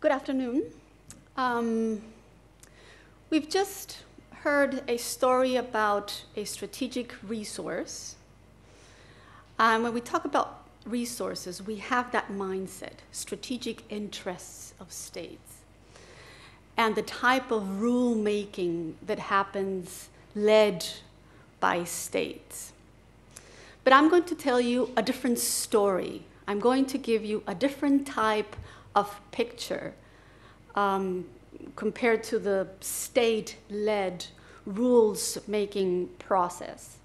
Good afternoon. We've just heard a story about a strategic resource. When we talk about resources, we have that mindset, strategic interests of states, and the type of rulemaking that happens led by states. But I'm going to tell you a different story. I'm going to give you a different type of picture compared to the state-led rules-making process.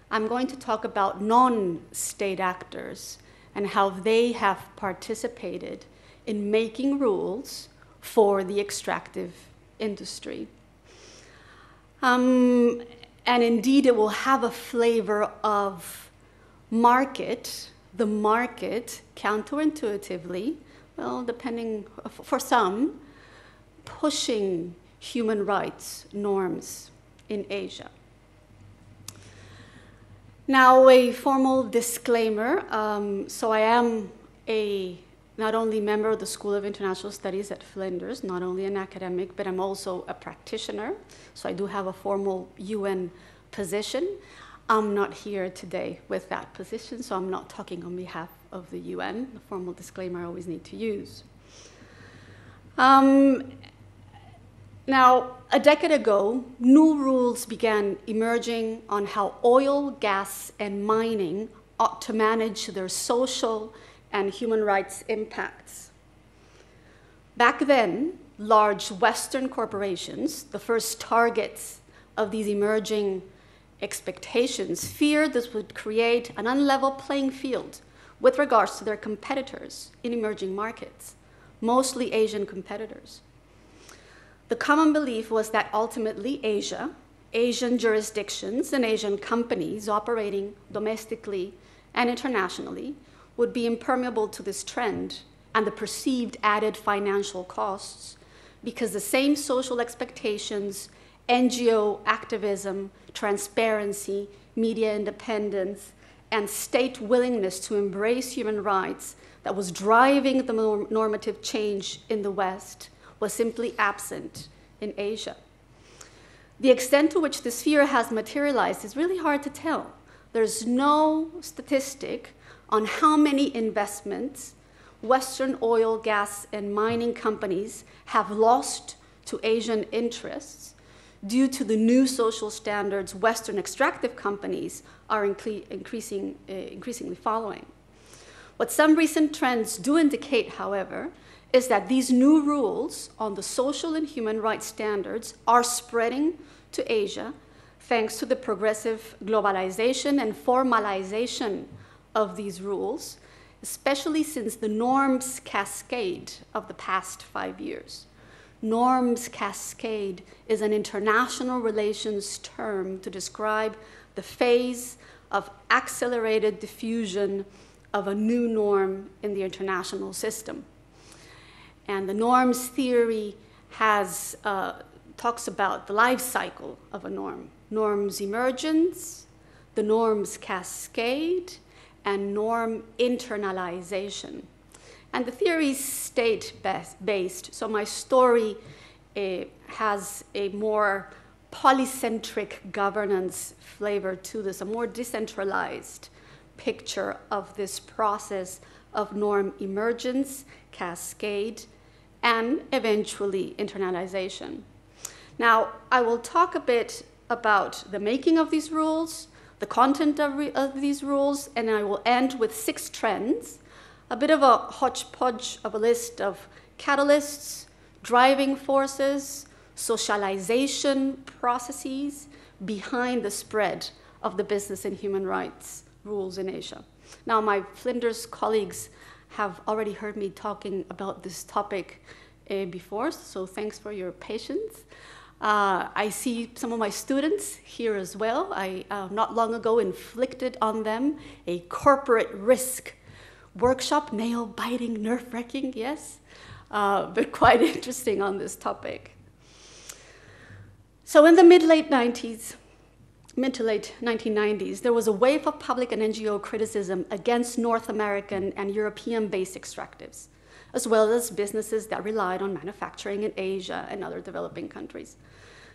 I'm going to talk about non-state actors and how they have participated in making rules for the extractive industry. And indeed, it will have a flavor of market, the market, counterintuitively, well, depending, for some, pushing human rights norms in Asia. Now, a formal disclaimer. So I am not only a member of the School of International Studies at Flinders, not only an academic, but I'm also a practitioner. So I do have a formal UN position. I'm not here today with that position, so I'm not talking on behalf of the UN, the formal disclaimer I always need to use. Now, a decade ago, new rules began emerging on how oil, gas, and mining ought to manage their social and human rights impacts. Back then, large Western corporations, the first targets of these emerging expectations, feared this would create an unlevel playing field with regards to their competitors in emerging markets, mostly Asian competitors. The common belief was that ultimately Asia, Asian jurisdictions, and Asian companies operating domestically and internationally would be impermeable to this trend and the perceived added financial costs because the same social expectations, NGO activism, transparency, media independence, and state willingness to embrace human rights that was driving the normative change in the West was simply absent in Asia. The extent to which this fear has materialized is really hard to tell. There's no statistic on how many investments Western oil, gas, and mining companies have lost to Asian interests due to the new social standards Western extractive companies are increasingly following. What some recent trends do indicate, however, is that these new rules on the social and human rights standards are spreading to Asia thanks to the progressive globalization and formalization of these rules, especially since the norms cascade of the past 5 years. Norms cascade is an international relations term to describe the phase of accelerated diffusion of a new norm in the international system. And the norms theory talks about the life cycle of a norm. Norms emergence, the norms cascade, and norm internalization. And the theory is state-based, so my story has a more polycentric governance flavor to this, a more decentralized picture of this process of norm emergence, cascade, and eventually internalization. Now, I will talk a bit about the making of these rules, the content of these rules, and I will end with 6 trends, a bit of a hodgepodge of a list of catalysts, driving forces, socialization processes behind the spread of the business and human rights rules in Asia. Now, my Flinders colleagues have already heard me talking about this topic before, so thanks for your patience. I see some of my students here as well. I not long ago inflicted on them a corporate risk workshop, nail-biting, nerve-wracking, yes, but quite interesting on this topic. So in the mid to late 1990s, there was a wave of public and NGO criticism against North American and European-based extractives. as well as businesses that relied on manufacturing in Asia and other developing countries.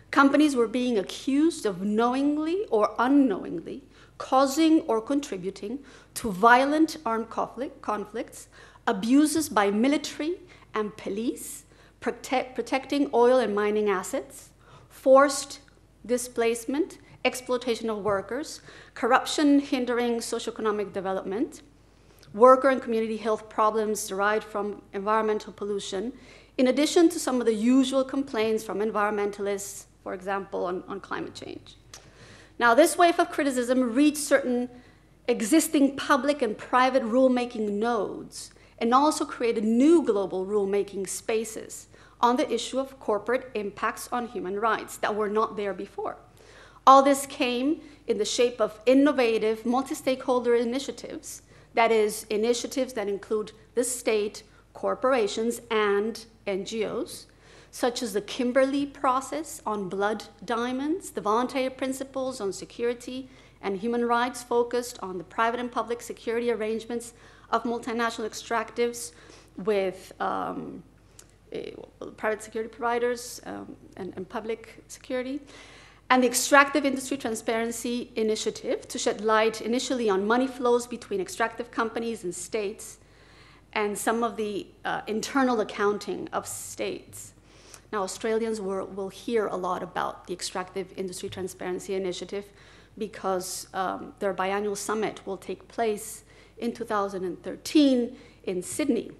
Companies were being accused of knowingly or unknowingly causing or contributing to violent armed conflicts, abuses by military and police, protecting oil and mining assets, forced displacement, exploitation of workers, corruption hindering socioeconomic development, worker and community health problems derived from environmental pollution, in addition to some of the usual complaints from environmentalists, for example, on climate change. Now, this wave of criticism reached certain existing public and private rulemaking nodes and also created new global rulemaking spaces on the issue of corporate impacts on human rights that were not there before. All this came in the shape of innovative multi-stakeholder initiatives, that is, initiatives that include the state, corporations, and NGOs, such as the Kimberley process on blood diamonds, the voluntary principles on security and human rights focused on the private and public security arrangements of multinational extractives with private security providers and public security, and the Extractive Industry Transparency Initiative to shed light initially on money flows between extractive companies and states, and some of the internal accounting of states. Now, Australians will hear a lot about the Extractive Industry Transparency Initiative because their biannual summit will take place in 2013 in Sydney.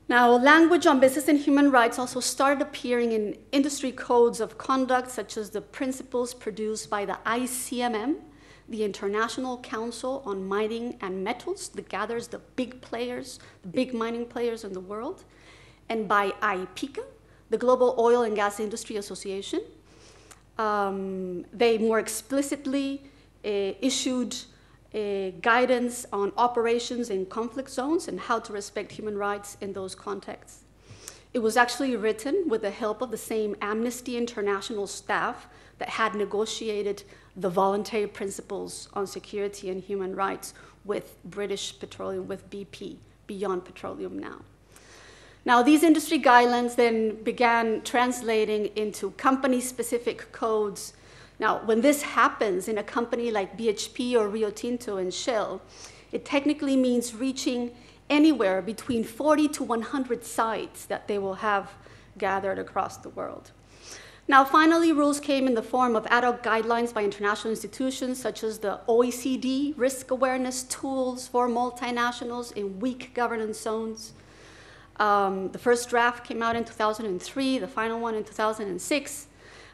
Now, language on business and human rights also started appearing in industry codes of conduct, such as the principles produced by the ICMM, the International Council on Mining and Metals, that gathers the big players, the big mining players in the world, and by IPICA, the Global Oil and Gas Industry Association. They more explicitly issued guidance on operations in conflict zones and how to respect human rights in those contexts. It was actually written with the help of the same Amnesty International staff that had negotiated the voluntary principles on security and human rights with British Petroleum, with BP, Beyond Petroleum now. Now, these industry guidelines then began translating into company-specific codes. Now, when this happens in a company like BHP or Rio Tinto and Shell, it technically means reaching anywhere between 40 to 100 sites that they will have gathered across the world. Now, finally, rules came in the form of ad hoc guidelines by international institutions such as the OECD risk awareness tools for multinationals in weak governance zones. The first draft came out in 2003, the final one in 2006.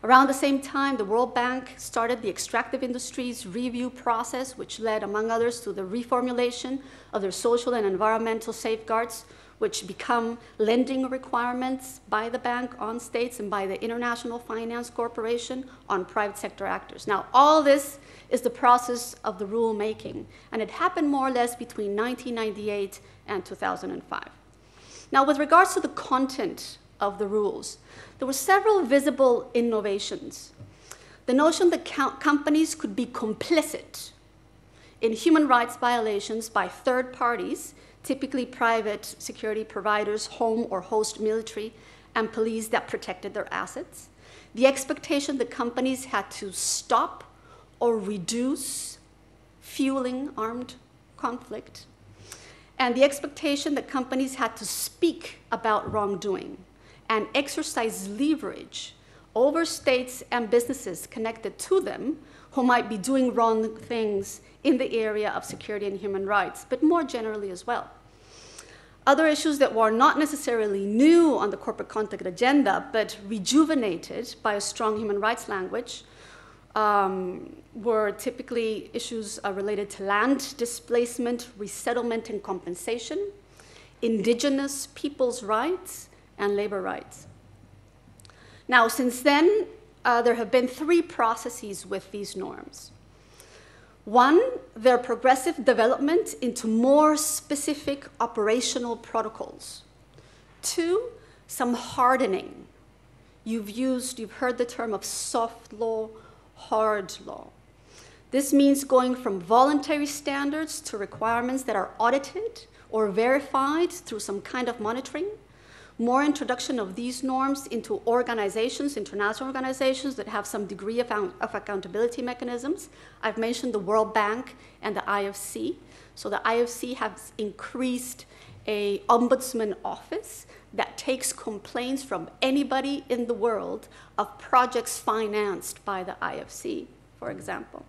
Around the same time, the World Bank started the extractive industries review process, which led, among others, to the reformulation of their social and environmental safeguards, which become lending requirements by the bank on states and by the International Finance Corporation on private sector actors. Now, all this is the process of the rulemaking, and it happened more or less between 1998 and 2005. Now, with regards to the content of the rules, there were several visible innovations. The notion that companies could be complicit in human rights violations by third parties, typically private security providers, home or host military, and police that protected their assets. The expectation that companies had to stop or reduce fueling armed conflict. And the expectation that companies had to speak about wrongdoing and exercise leverage over states and businesses connected to them who might be doing wrong things in the area of security and human rights, but more generally as well. Other issues that were not necessarily new on the corporate conduct agenda, but rejuvenated by a strong human rights language, were typically issues related to land displacement, resettlement and compensation, indigenous people's rights, and labor rights. Now, since then, there have been three processes with these norms. One, their progressive development into more specific operational protocols. Two, some hardening. You've heard the term of soft law, hard law. This means going from voluntary standards to requirements that are audited or verified through some kind of monitoring. More introduction of these norms into organizations, international organizations that have some degree of accountability mechanisms. I've mentioned the World Bank and the IFC. So the IFC has increased an ombudsman office that takes complaints from anybody in the world of projects financed by the IFC, for example.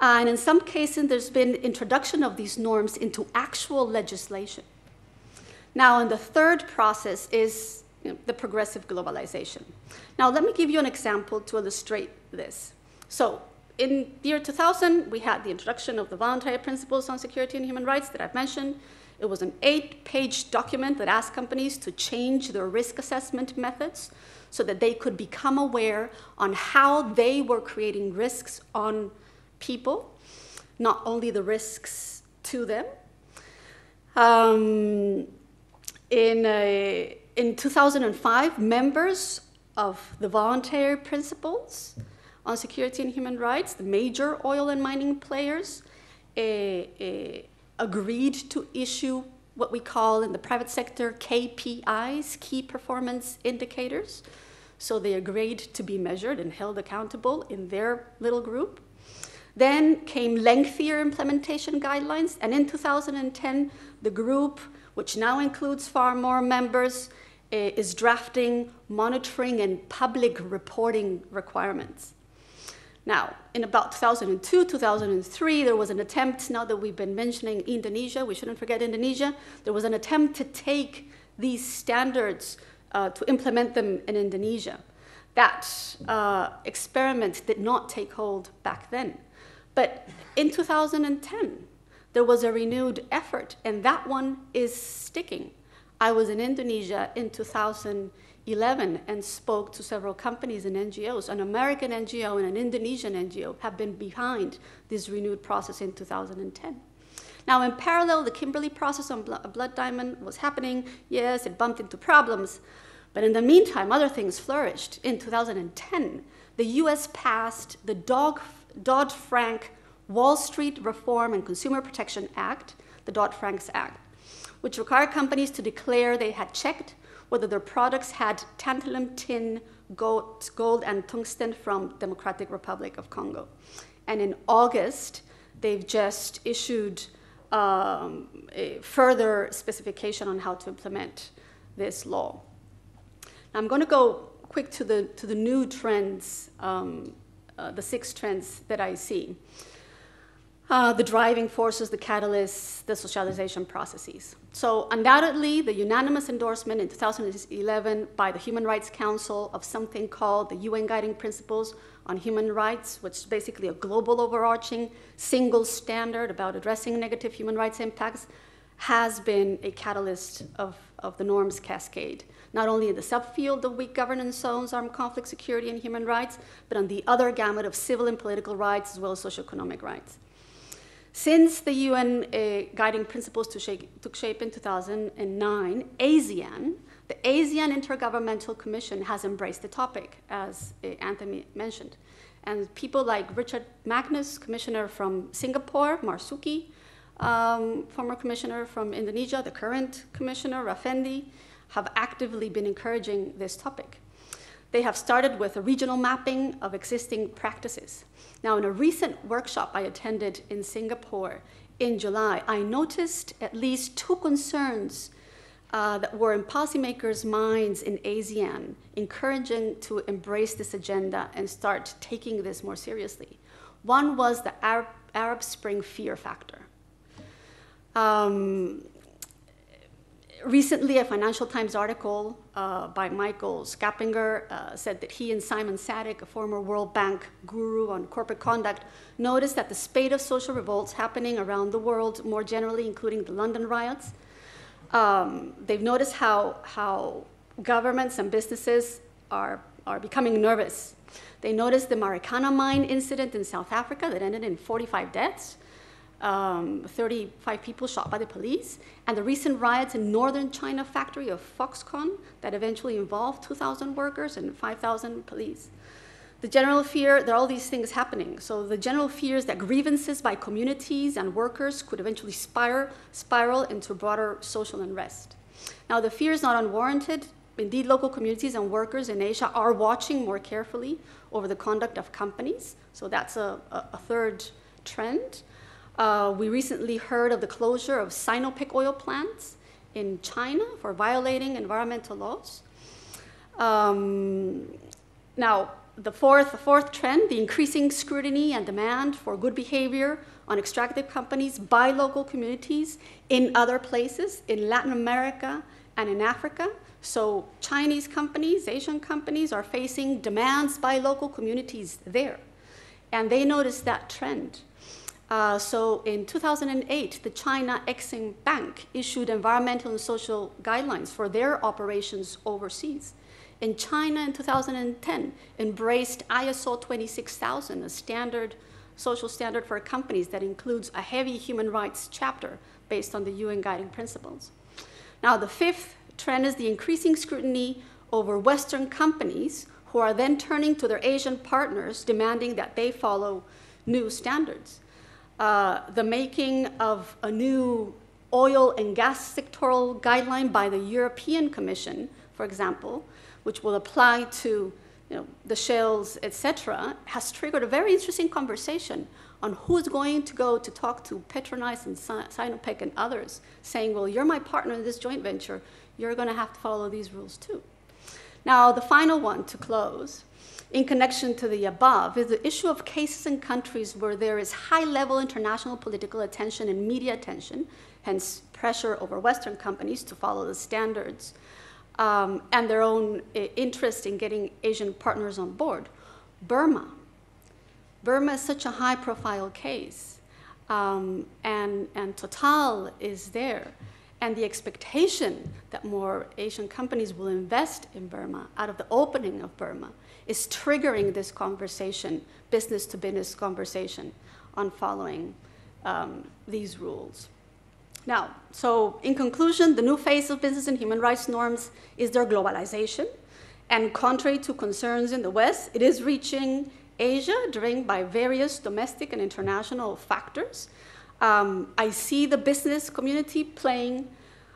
And in some cases, there's been introduction of these norms into actual legislation. Now, and the third process is the progressive globalization. Now, let me give you an example to illustrate this. So, in the year 2000, we had the introduction of the voluntary principles on security and human rights that I've mentioned. It was an 8-page document that asked companies to change their risk assessment methods so that they could become aware on how they were creating risks on people, not only the risks to them. In 2005, members of the voluntary principles on security and human rights, the major oil and mining players, agreed to issue what we call in the private sector KPIs, key performance indicators. So they agreed to be measured and held accountable in their little group. Then came lengthier implementation guidelines, and in 2010, the group, which now includes far more members, is drafting monitoring and public reporting requirements. Now, in about 2002, 2003, there was an attempt, now that we've been mentioning Indonesia, we shouldn't forget Indonesia, there was an attempt to take these standards to implement them in Indonesia. That experiment did not take hold back then. But in 2010, there was a renewed effort, and that one is sticking. I was in Indonesia in 2011 and spoke to several companies and NGOs. An American NGO and an Indonesian NGO have been behind this renewed process in 2010. Now, in parallel, the Kimberley process on Blood Diamond was happening. Yes, it bumped into problems. But in the meantime, other things flourished. In 2010, the US passed the Dodd-Frank Wall Street Reform and Consumer Protection Act, the Dodd-Frank Act, which required companies to declare they had checked whether their products had tantalum, tin, gold, and tungsten from Democratic Republic of Congo. And in August, they've just issued a further specification on how to implement this law. Now, I'm going to go quick to the new trends, the 6 trends that I see. The driving forces, the catalysts, the socialization processes. So undoubtedly, the unanimous endorsement in 2011 by the Human Rights Council of something called the UN Guiding Principles on Human Rights, which is basically a global overarching single standard about addressing negative human rights impacts, has been a catalyst of the norms cascade, not only in the subfield of weak governance zones, armed conflict, security, and human rights, but on the other gamut of civil and political rights as well as socioeconomic rights. Since the UN Guiding Principles took shape in 2009, ASEAN, the ASEAN Intergovernmental Commission has embraced the topic, as Anthony mentioned. And people like Richard Magnus, commissioner from Singapore, Marsuki, former commissioner from Indonesia, the current commissioner, Rafendi, have actively been encouraging this topic. They have started with a regional mapping of existing practices. Now, in a recent workshop I attended in Singapore in July, I noticed at least 2 concerns that were in policymakers' minds in ASEAN, encouraging to embrace this agenda and start taking this more seriously. One was the Arab Spring fear factor. Recently, a Financial Times article by Michael Scappinger said that he and Simon Sadek, a former World Bank guru on corporate conduct, noticed that the spate of social revolts happening around the world, more generally, including the London riots, they've noticed how governments and businesses are becoming nervous. They noticed the Marikana mine incident in South Africa that ended in 45 deaths. 35 people shot by the police, and the recent riots in northern China factory of Foxconn that eventually involved 2,000 workers and 5,000 police. The general fear, there are all these things happening. So the general fear is that grievances by communities and workers could eventually spiral into broader social unrest. Now, the fear is not unwarranted. Indeed, local communities and workers in Asia are watching more carefully over the conduct of companies. So that's a third trend. We recently heard of the closure of Sinopec oil plants in China for violating environmental laws. Now, the fourth trend, the increasing scrutiny and demand for good behavior on extractive companies by local communities in other places, in Latin America and in Africa. So Chinese companies, Asian companies are facing demands by local communities there. And they noticed that trend. So in 2008, the China Exim Bank issued environmental and social guidelines for their operations overseas. In China in 2010, embraced ISO 26000, a social standard for companies that includes a heavy human rights chapter based on the UN guiding principles. Now, the fifth trend is the increasing scrutiny over Western companies who are then turning to their Asian partners, demanding that they follow new standards. The making of a new oil and gas sectoral guideline by the European Commission, for example, which will apply to the shales, etc., has triggered a very interesting conversation on who's going to go to talk to Petronas and Sinopec and others, saying, well, you're my partner in this joint venture, you're going to have to follow these rules too. Now, the final one to close, in connection to the above, is the issue of cases in countries where there is high-level international political attention and media attention, hence pressure over Western companies to follow the standards, and their own interest in getting Asian partners on board. Burma is such a high-profile case, and Total is there. And the expectation that more Asian companies will invest in Burma out of the opening of Burma is triggering this conversation, business-to-business conversation on following these rules. Now, so in conclusion, the new phase of business and human rights norms is their globalization. And contrary to concerns in the West, it is reaching Asia, driven by various domestic and international factors. I see the business community playing,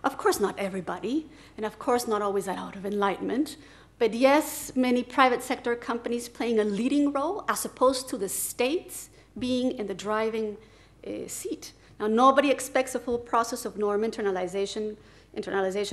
of course not everybody, and of course not always out of enlightenment, but yes, many private sector companies playing a leading role as opposed to the states being in the driving seat. Now, nobody expects a full process of norm internalization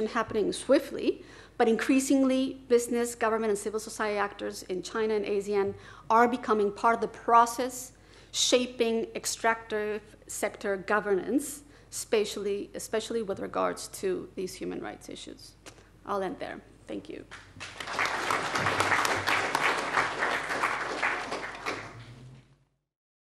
happening swiftly, but increasingly business, government, and civil society actors in China and ASEAN are becoming part of the process, shaping extractive sector governance, especially with regards to these human rights issues. I'll end there. Thank you.